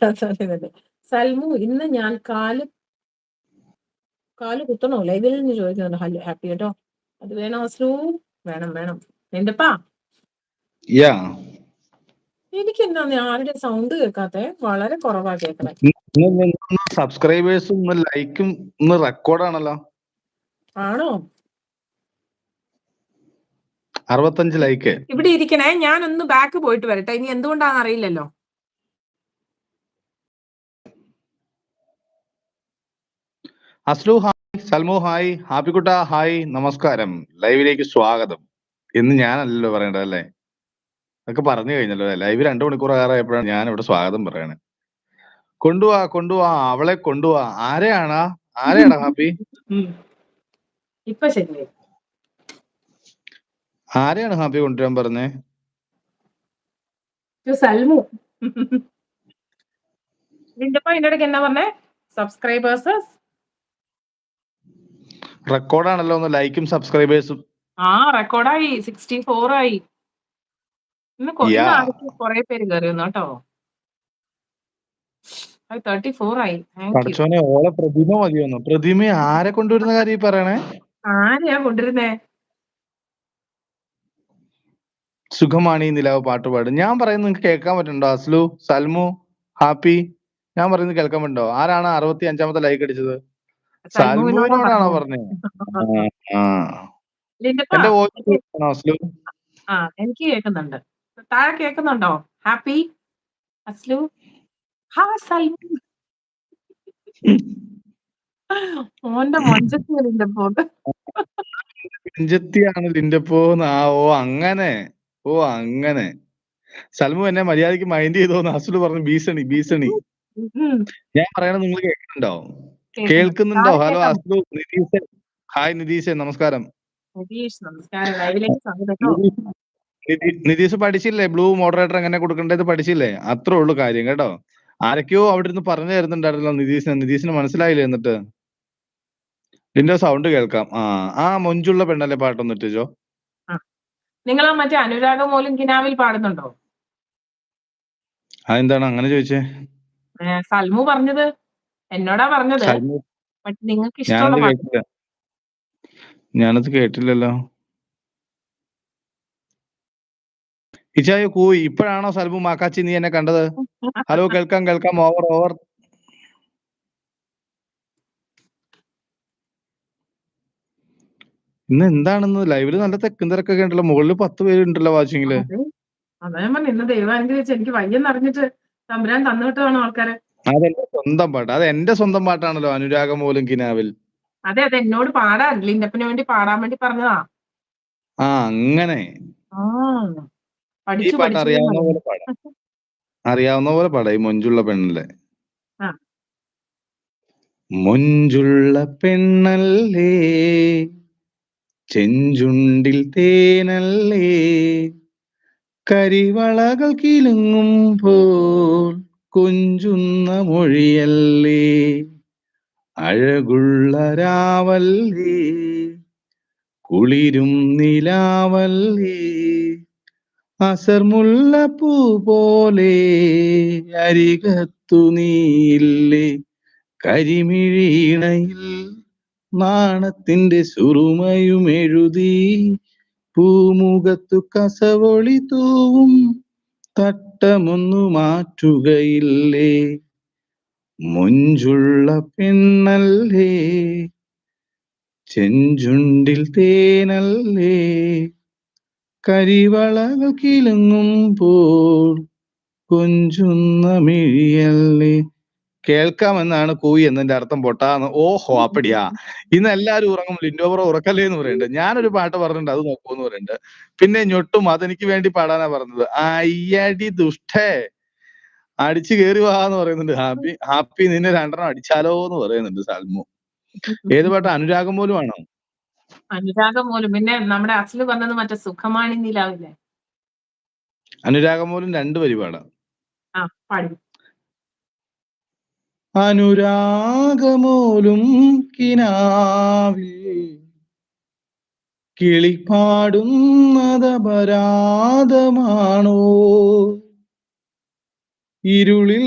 വിളിക്കാത്തതല്ലേ. സൽമു ഇന്ന് ഞാൻ കാല് കുത്തണോ ലൈവിൽ നിന്ന് ചോദിക്കുന്നുണ്ട്. ഹലോ ഹാപ്പി കേട്ടോ. അത് വേണോ അസ്ലു? വേണം. എന്റെപ്പാ യാ എനിക്ക് എന്താ ആരുടെ സൗണ്ട് കേൾക്കാത്തെ? വളരെ കുറവാ കേൾക്കണേ. സബ്സ്ക്രൈബേഴ്സും ലൈക്കും ഇന്ന് റെക്കോർഡാണല്ലോ. ആണോ? 65 ലൈക്ക്. ഇവിടെ ഇരിക്കണേ, ഞാനൊന്ന് ബാക്ക് പോയിട്ട് വരട്ടെ. ഇനി എന്തുകൊണ്ടാണെന്ന് അറിയില്ലല്ലോ. അസ്ലു ഹായ്, സൽമു ഹായ്, ഹാപ്പിക്കുട്ട ഹായ്, നമസ്കാരം, ലൈവിലേക്ക് സ്വാഗതം. എന്ന് ഞാനല്ലല്ലോ പറയേണ്ടത് അല്ലേ? അതൊക്കെ പറഞ്ഞു കഴിഞ്ഞല്ലോ. ലൈവ് 2 മണിക്കൂർ ആറായപ്പോഴാണ് ഞാൻ ഇവിടെ സ്വാഗതം പറയണേ. കൊണ്ടുപോവാ അവളെ കൊണ്ടുപോവാ. ആരെയാടാ ഹാപ്പി? ഇപ്പൊ ശരിയായി. ആരെയാണ് ഹാപ്പി കൊണ്ടുവരാൻ പറഞ്ഞേ? സൽമു. നിന്റെപ്പ ഇതിന്റെ ഇടയ്ക്ക് എന്നാ പറഞ്ഞേ? സബ്സ്ക്രൈബേഴ്സ് റെക്കോർഡാണല്ലോ. ഒന്ന് ലൈക്കും സബ്സ്ക്രൈബേഴ്സും. റെക്കോർഡായി. 64 ആയി. ഇന്ന് കുറെ പേര് കയറി വന്നു കേട്ടോ. 34 ആയി. പഠിച്ചോനെ, ഓളെ പ്രതിമ മതി വന്നു. പ്രതിമ ആരെ കൊണ്ടുവരുന്ന കാര്യം പറയണേ? ആരെയാ കൊണ്ടുവരുന്നേ? സുഖമാണി നിലാവ് പാട്ടുപാട്. ഞാൻ പറയുന്നത് നിങ്ങൾക്ക് കേൾക്കാൻ പറ്റുന്നുണ്ടോ? അസ്ലു, സൽമു, ഹാപ്പി, ഞാൻ പറയുന്നത് കേൾക്കാൻ പറ്റുന്നുണ്ടോ? ആരാണ് 65ാമത്തെ ലൈക്ക് അടിച്ചത്? സൽമുവിനോടാണോ പറഞ്ഞത്? എന്റെ വോയിസ് കേൾക്കണോ അസ്ലു? എനിക്ക് കേൾക്കുന്നുണ്ട്. താഴെ കേൾക്കുന്നുണ്ടോ? ഹാപ്പി, അസ്ലു, സൽമു. മോന്റെ മൊഞ്ചത്തിന്റെ പോക്ക്. ാണ് ഇതിന്റെ ഓ അങ്ങനെ സൽമു എന്നെ മര്യാദക്ക് മൈൻഡ് ചെയ്തോന്ന് അസ്ലു പറഞ്ഞു. ഭീഷണി. ഞാൻ പറയണത് നിങ്ങൾ കേൾക്കുന്നുണ്ടോ? ഹലോ അസ്ലു, നിതീഷ്. ഹായ് നിതീഷ്, നമസ്കാരം. നിതീഷ് പഠിച്ചില്ലേ? ബ്ലൂ മോഡറേറ്റർ എങ്ങനെ കൊടുക്കേണ്ടത് പഠിച്ചില്ലേ? അത്രേ ഉള്ളു കാര്യം കേട്ടോ. ആരൊക്കെയോ അവിടെ ഇരുന്ന് പറഞ്ഞു തരുന്നുണ്ടായിരുന്നല്ലോ നിതീഷിന് മനസ്സിലായില്ലേ? എന്നിട്ട് ഇതിന്റെ സൗണ്ട് കേൾക്കാം. മൊഞ്ചുള്ള പെണ്ണല്ലേ പാട്ടൊന്ന് ഇട്ടിച്ചോ. നിങ്ങൾ മറ്റേ അനുരാഗം മൂലം കിനാവിൽ പാടുന്നുണ്ടോ? അതെന്താണ് അങ്ങനെ ചോദിച്ചേ? സൽമു പറഞ്ഞത് എന്നോടാ പറഞ്ഞത്. നിങ്ങൾക്ക് ഇഷ്ടമുള്ള ഞാനത് കേട്ടില്ലല്ലോ. ഇച്ചായ കൂയി. ഇപ്പോഴാണോ സൽമു മാക്കാച്ചി നീ എന്നെ കണ്ടത്? ഹലോ, കേൾക്കാം. ഓവർ. ഇന്ന് എന്താണെന്ന് ലൈവില് നല്ല തെക്കും തിരക്കൊക്കെ ഉണ്ടല്ലോ. മുകളിൽ 10 പേരുണ്ടല്ലോ വാച്ചിങ്ങില്. അതാ ഞാൻ പറഞ്ഞു, ഇന്ന് ദൈവാനുഗ്രഹിച്ച് എനിക്ക് വയ്യെന്നറിഞ്ഞിട്ട് തമ്പുരാൻ തന്നുവിട്ടതാണോ ആൾക്കാരെ. അതെന്റെ സ്വന്തം പാട്ട്. അത് എന്റെ സ്വന്തം പാട്ടാണല്ലോ, അനുരാഗം മൂലം കിനാവിൽ. അതെ എന്നോട് പാടാൻ ലിൻഡപ്പിന് വേണ്ടി പാടാൻ വേണ്ടി പറഞ്ഞതാ. അങ്ങനെ ഈ പാട്ട് അറിയാവുന്ന പോലെ പാടാം. ഈ മൊഞ്ചുള്ള പെണ്ണല്ലേ. മൊഞ്ചുള്ള പെണ്ണല്ലേ, ചെഞ്ചുണ്ടിൽ തേനല്ലേ, കരിവളകൾ കിലുങ്ങുമ്പോൾ കൊഞ്ചുന്ന മൊഴിയല്ലേ, അഴകുള്ള രാവല്ലേ, കുളിരും നിലാവല്ലേ, അസർമുല്ലപ്പൂ പോലെ അരികത്തു നീയില്ലേ, കരിമിഴിയിണയിൽ നാണത്തിന്റെ സുറുമയും എഴുതി, പൂമുഖത്തു കസവൊളി തൂവും തട്ടമൊന്നു മാറ്റുകയില്ലേ, മൊഞ്ചുള്ള പെണ്ണല്ലേ, ചെഞ്ചുണ്ടിൽ തേനല്ലേ, കരിവളകൾ കിലുങ്ങുമ്പോൾ കൊഞ്ചുന്ന മിഴിയല്ലേ. കേൾക്കാമെന്നാണ് കൂയി എന്നതിന്റെ അർത്ഥം പൊട്ടാന്ന്. ഓഹോ, അപ്പടിയാ. ഇന്ന് എല്ലാരും ഉറങ്ങും. ലിൻഡോബ്രോ ഉറക്കല്ലേ എന്ന് പറയുന്നുണ്ട്. ഞാനൊരു പാട്ട് പറഞ്ഞിട്ടുണ്ട്, അത് നോക്കൂന്ന് പറയുന്നുണ്ട്. പിന്നെ ഞൊട്ടും അതെനിക്ക് വേണ്ടി പാടാനാ പറഞ്ഞത്. അയ്യടി ദുഷ്ടേ, അടിച്ചു കയറി വാന്ന് പറയുന്നുണ്ട് ഹാപ്പി. നിന്നെ 2 അടിച്ചാലോ എന്ന് പറയുന്നുണ്ട് സൽമു. ഏത് പാട്ടാ? അനുരാഗം പോലും ആണോ? അനുരാഗം മൂലം. പിന്നെ നമ്മുടെ അസ്ലു പറഞ്ഞത് മറ്റേ സുഖമാണി നിലാവില്ലേ. അനുരാഗം പോലും 2 വരി പാടാം. പാടി. അനുരാഗമോലും കിനാവിൽ കിളിപ്പാടുന്നതപരാധമാണോ, ഇരുളിൽ